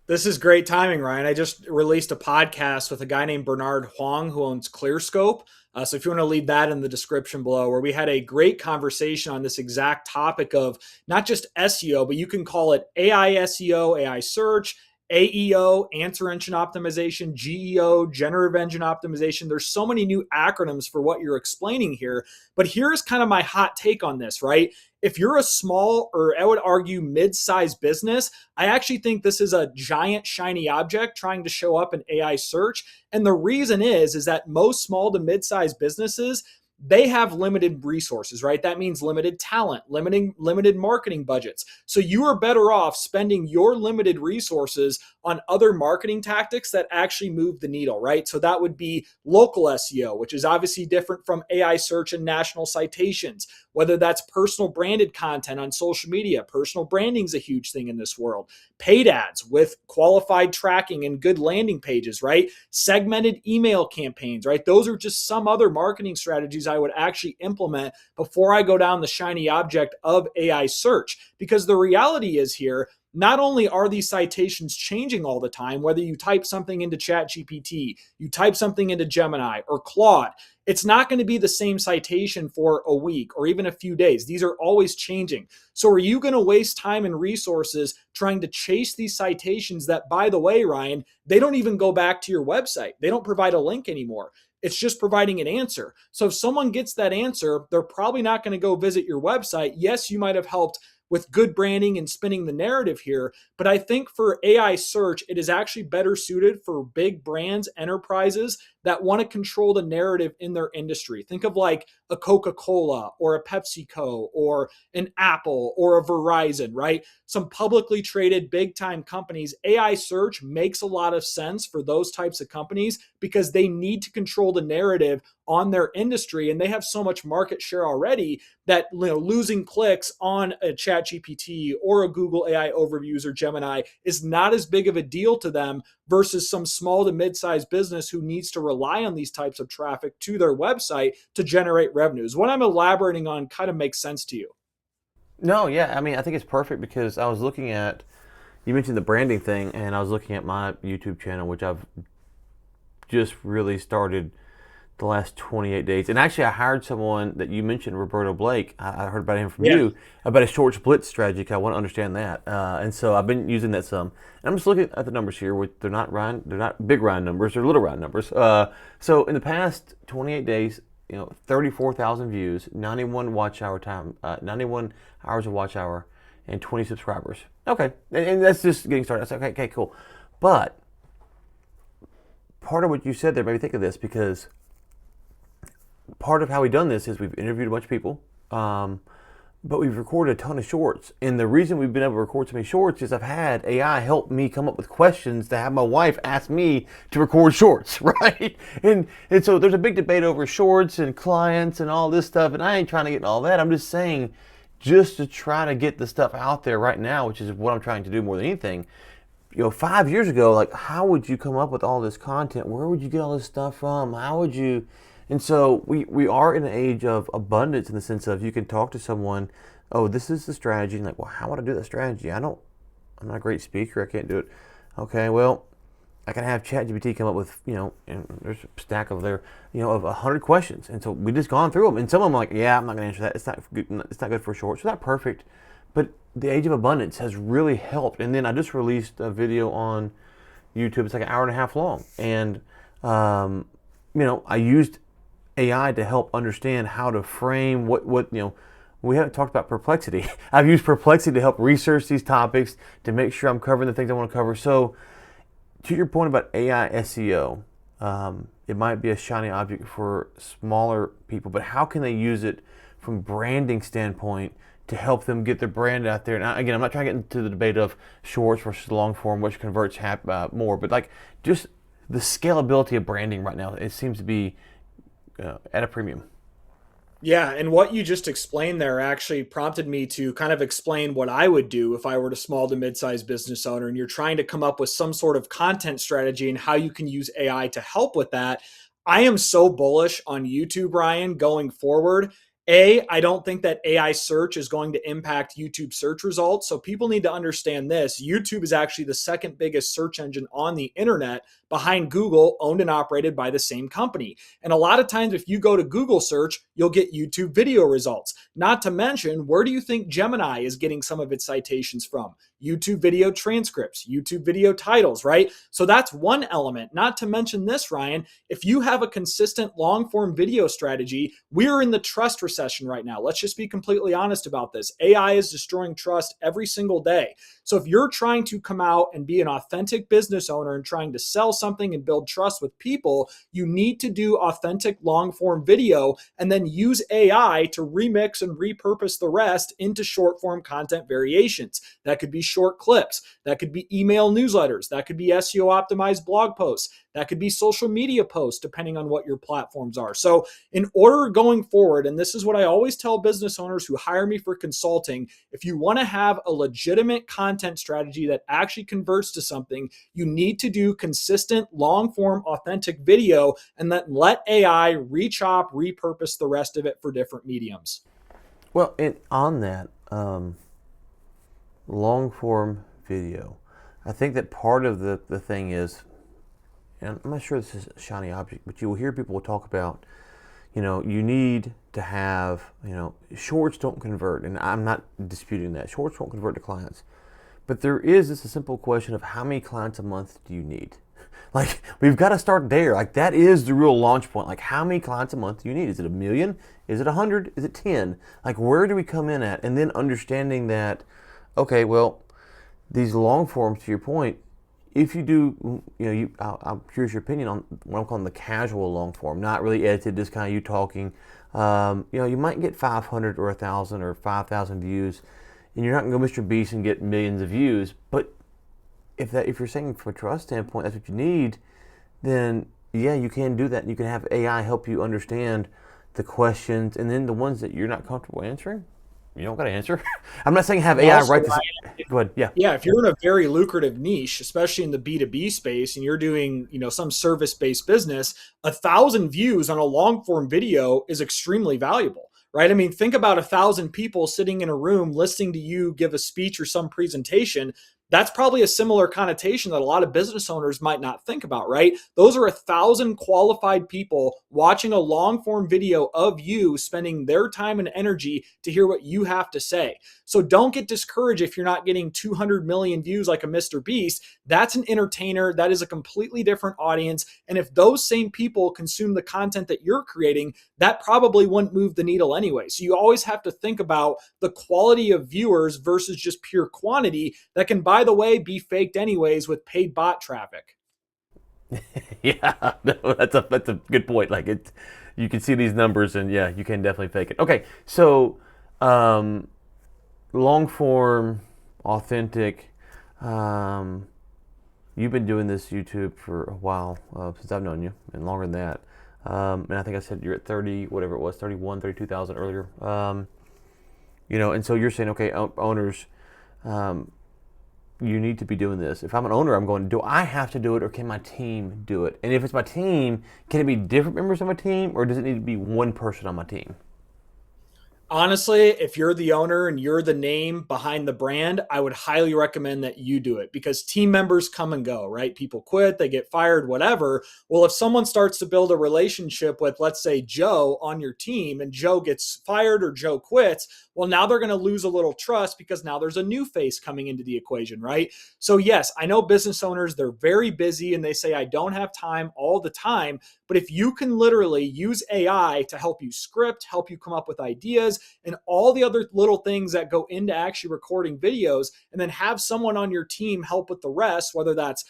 This is great timing, Ryan. I just released a podcast with a guy named Bernard Huang who owns ClearScope. So if you want to leave that in the description below, where we had a great conversation on this exact topic of not just SEO, but you can call it AI SEO, AI search, AEO, answer engine optimization, GEO, generative engine optimization. There's so many new acronyms for what you're explaining here. But here's kind of my hot take on this, right? If you're a small, or I would argue mid-sized business, I actually think this is a giant shiny object trying to show up in AI search. And the reason is that most small to mid-sized businesses, they have limited resources, right? That means limited talent, limited marketing budgets. So you are better off spending your limited resources on other marketing tactics that actually move the needle, right? So that would be local SEO, which is obviously different from AI search and national citations, whether that's personal branded content on social media. Personal branding is a huge thing in this world. Paid ads with qualified tracking and good landing pages, right? Segmented email campaigns, right? Those are just some other marketing strategies I would actually implement before I go down the shiny object of AI search. Because the reality is here, not only are these citations changing all the time, whether you type something into ChatGPT, you type something into Gemini or Claude, it's not going to be the same citation for a week or even a few days. These are always changing. So are you going to waste time and resources trying to chase these citations that, by the way, Ryan, they don't even go back to your website. They don't provide a link anymore. It's just providing an answer. So if someone gets that answer, they're probably not going to go visit your website. Yes, you might have helped with good branding and spinning the narrative here. But I think for AI search, it is actually better suited for big brands, enterprises that want to control the narrative in their industry. Think of like a Coca-Cola or a PepsiCo or an Apple or a Verizon, right? Some publicly traded big time companies. AI search makes a lot of sense for those types of companies because they need to control the narrative on their industry, and they have so much market share already that, you know, losing clicks on a chat GPT or a Google AI overviews or Gemini is not as big of a deal to them versus some small to mid-sized business who needs to rely on these types of traffic to their website to generate revenues. What I'm elaborating on kind of makes sense to you. No, yeah, I mean, I think it's perfect because I was looking at, you mentioned the branding thing, and I was looking at my YouTube channel, which I've just really started the last 28 days. And actually, I hired someone that you mentioned, Roberto Blake. I heard about him from Yeah. you, about a short split strategy, 'cause I want to understand that. And so I've been using that some. And I'm just looking at the numbers here. They're not big round numbers, they're little round numbers. So in the past 28 days, 34,000 views, 91 watch hour time, 91 hours of watch hour, and 20 subscribers. Okay, and that's just getting started. That's okay, cool. But part of what you said there made me think of this because part of how we've done this is we've interviewed a bunch of people, but we've recorded a ton of shorts. And the reason we've been able to record so many shorts is I've had AI help me come up with questions to have my wife ask me to record shorts, right? And so there's a big debate over shorts and clients and all this stuff, and I ain't trying to get in all that. I'm just saying, just to try to get the stuff out there right now, which is what I'm trying to do more than anything. 5 years ago, like, how would you come up with all this content? Where would you get all this stuff from? How would you? And so we are in an age of abundance in the sense of you can talk to someone, oh, this is the strategy, and like, well, how would I do that strategy? I'm not a great speaker, I can't do it. Okay, well, I can have ChatGPT come up with, and there's a stack of there, of 100 questions, and so we just gone through them, and some of them are like, yeah, I'm not gonna answer that. It's not good. It's not good for short. So not perfect, but the age of abundance has really helped. And then I just released a video on YouTube. It's like an hour and a half long, and I used AI to help understand how to frame what we haven't talked about perplexity. I've used perplexity to help research these topics to make sure I'm covering the things I want to cover. So to your point about AI SEO, it might be a shiny object for smaller people, but how can they use it from branding standpoint to help them get their brand out there? And again, I'm not trying to get into the debate of shorts versus long form, which converts more, but like just the scalability of branding right now, it seems to be at a premium. Yeah, and what you just explained there actually prompted me to kind of explain what I would do if I were a small to mid-sized business owner and you're trying to come up with some sort of content strategy and how you can use AI to help with that. I am so bullish on YouTube, Ryan, going forward. I don't think that AI search is going to impact YouTube search results. So people need to understand this. YouTube is actually the second biggest search engine on the internet behind Google, owned and operated by the same company. And a lot of times, if you go to Google search, you'll get YouTube video results. Not to mention, where do you think Gemini is getting some of its citations from? YouTube video transcripts, YouTube video titles, right? So that's one element. Not to mention this, Ryan, if you have a consistent long form video strategy, we're in the trust recession right now. Let's just be completely honest about this. AI is destroying trust every single day. So if you're trying to come out and be an authentic business owner and trying to sell something and build trust with people, you need to do authentic long form video and then use AI to remix and repurpose the rest into short form content variations. That could be short clips. That could be email newsletters. That could be SEO optimized blog posts. That could be social media posts, depending on what your platforms are. So in order going forward, and this is what I always tell business owners who hire me for consulting, if you want to have a legitimate content strategy that actually converts to something, you need to do consistent, long form, authentic video and then let AI rechop, repurpose the rest of it for different mediums. Well, and on that, long form video, I think that part of the thing is, and I'm not sure this is a shiny object, but you will hear people talk about, you need to have, shorts don't convert. And I'm not disputing that. Shorts won't convert to clients. But there is just a simple question of how many clients a month do you need? Like, we've got to start there. Like, that is the real launch point. Like, how many clients a month do you need? Is it 1,000,000? Is it 100? Is it 10? Like, where do we come in at? And then understanding that, okay, well, these long forms, to your point, if you do, I'm curious your opinion on what I'm calling the casual long form, not really edited, just kind of you talking. You might get 500 or 1,000 or 5,000 views, and you're not going to go Mr. Beast and get millions of views. But if you're saying from a trust standpoint, that's what you need, then yeah, you can do that. You can have AI help you understand the questions, and then the ones that you're not comfortable answering, you don't got to answer. I'm not saying have AI write this. Go ahead. Yeah. Yeah, if you're in a very lucrative niche, especially in the B2B space, and you're doing, some service-based business, 1,000 views on a long form video is extremely valuable, right? I mean, think about 1,000 people sitting in a room listening to you give a speech or some presentation. That's probably a similar connotation that a lot of business owners might not think about, right? Those are 1,000 qualified people watching a long form video of you, spending their time and energy to hear what you have to say. So don't get discouraged if you're not getting 200 million views like a Mr. Beast. That's an entertainer. That is a completely different audience. And if those same people consume the content that you're creating, that probably wouldn't move the needle anyway. So you always have to think about the quality of viewers versus just pure quantity that can, by the way, be faked anyways with paid bot traffic. Yeah, no, that's a good point. Like, you can see these numbers, and yeah, you can definitely fake it. Okay, so long form, authentic. You've been doing this YouTube for a while, since I've known you, and longer than that. And I think I said you're at 30, whatever it was, 31, 32,000 earlier. And so you're saying, okay, owners, you need to be doing this. If I'm an owner, I'm going, do I have to do it, or can my team do it? And if it's my team, can it be different members of my team, or does it need to be one person on my team? Honestly, if you're the owner and you're the name behind the brand, I would highly recommend that you do it, because team members come and go, right? People quit, they get fired, whatever. Well, if someone starts to build a relationship with, let's say, Joe on your team, and Joe gets fired or Joe quits, well, now they're going to lose a little trust because now there's a new face coming into the equation, right? So yes, I know business owners, they're very busy and they say, I don't have time all the time. But if you can literally use AI to help you script, help you come up with ideas, and all the other little things that go into actually recording videos, and then have someone on your team help with the rest, whether that's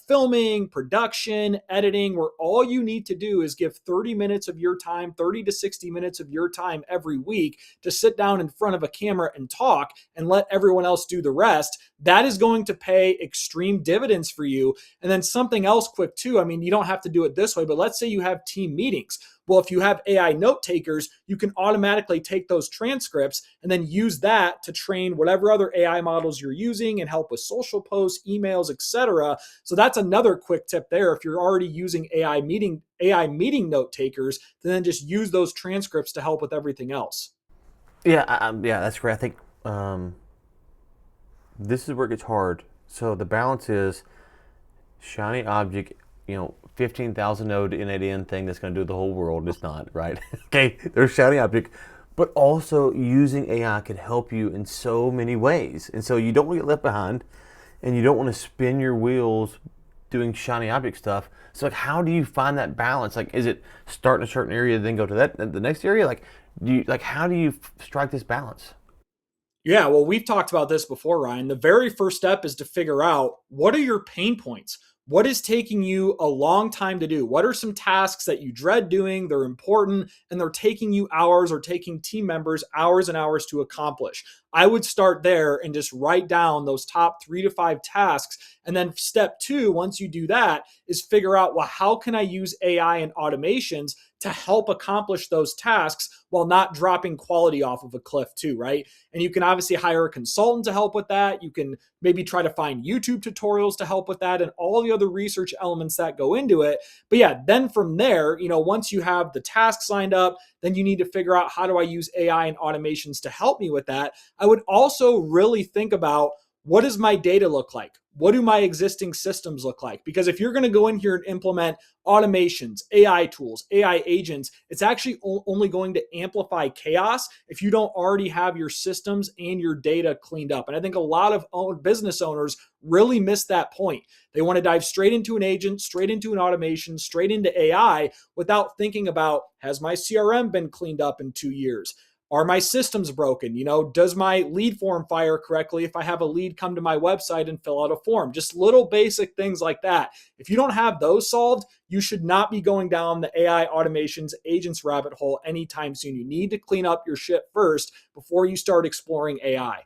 filming, production, editing, where all you need to do is give 30 minutes of your time, 30 to 60 minutes of your time every week to sit down in front of a camera and talk, and let everyone else do the rest. That is going to pay extreme dividends for you. And then something else quick too. I mean, you don't have to do it this way, but let's say you have team meetings. Well, if you have AI note takers, you can automatically take those transcripts and then use that to train whatever other AI models you're using and help with social posts, emails, etc. So that's another quick tip there. If you're already using AI meeting note takers, to then just use those transcripts to help with everything else. Yeah, yeah, that's great. I think this is where it gets hard. So the balance is shiny object, 15,000 node N8N thing that's going to do the whole world. It's not, right? Okay, there's shiny object, but also using AI can help you in so many ways. And so you don't want to get left behind and you don't want to spin your wheels doing shiny object stuff. So like, how do you find that balance? Like, is it start in a certain area, then go to the next area? Like, how do you strike this balance? Yeah, well, we've talked about this before, Ryan. The very first step is to figure out what are your pain points? What is taking you a long time to do? What are some tasks that you dread doing? They're important and they're taking you hours or taking team members hours and hours to accomplish. I would start there and just write down those top 3 to 5 tasks. And then step two, once you do that, is figure out, well, how can I use AI and automations to help accomplish those tasks while not dropping quality off of a cliff, too, right? And you can obviously hire a consultant to help with that. You can maybe try to find YouTube tutorials to help with that and all the other research elements that go into it. But yeah, then from there, once you have the tasks lined up, then you need to figure out, how do I use AI and automations to help me with that? I would also really think about, what does my data look like? What do my existing systems look like? Because if you're going to go in here and implement automations, AI tools, AI agents, it's actually only going to amplify chaos if you don't already have your systems and your data cleaned up. And I think a lot of business owners really miss that point. They want to dive straight into an agent, straight into an automation, straight into AI without thinking about, has my CRM been cleaned up in 2 years? Are my systems broken? Does my lead form fire correctly if I have a lead come to my website and fill out a form? Just little basic things like that. If you don't have those solved, you should not be going down the AI automations agents rabbit hole anytime soon. You need to clean up your shit first before you start exploring AI.